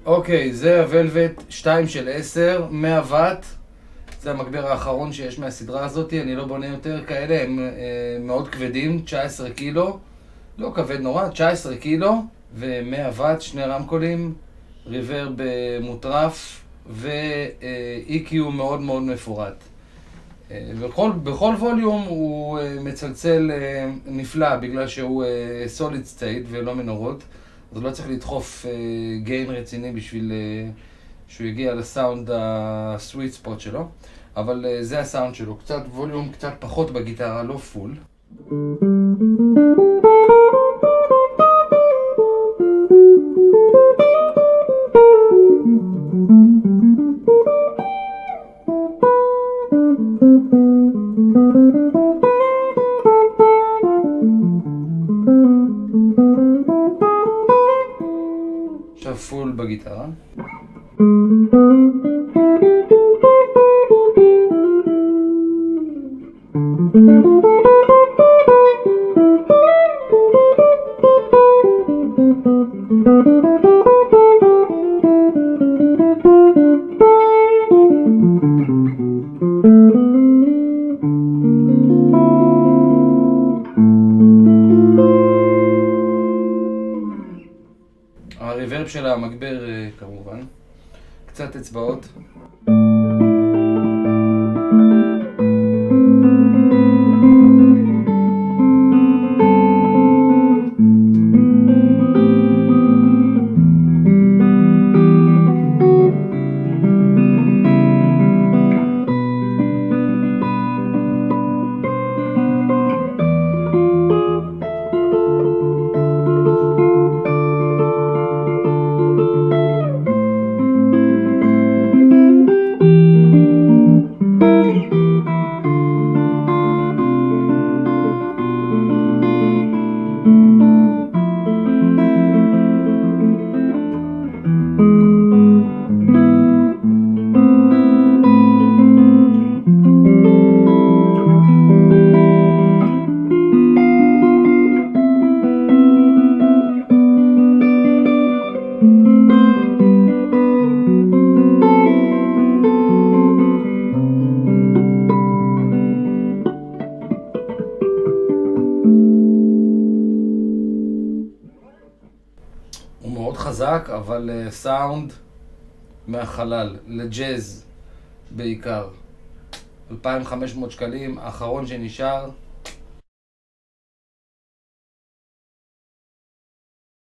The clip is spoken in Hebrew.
אוקיי, זה הוולווט 2 של 10, 100 ואט. זה המגבר האחרון שיש מהסדרה הזאת, אני לא בונה יותר כאלה, הם מאוד כבדים, 19 קילו. לא כבד נורא, 19 קילו ו-100 ואט, שני רמקולים, ריברב מוטרף ו-EQ מאוד מאוד מפורט. בכל ווליום הוא מצלצל נפלא בגלל שהוא סוליד סטייט ולא מנורות, אז לא צריך לדחוף גיין רציני בשביל שהוא יגיע לסאונד הסוויט ספוט שלו, אבל זה הסאונד שלו, קצת ווליום קצת פחות בגיטרה, לא פול. עכשיו פול בגיטרה. הריברב של המגבר כמובן, קצת אצבעות. הוא מאוד חזק, אבל סאונד מהחלל, לג'אז בעיקר. 2,500 שקלים, האחרון שנשאר.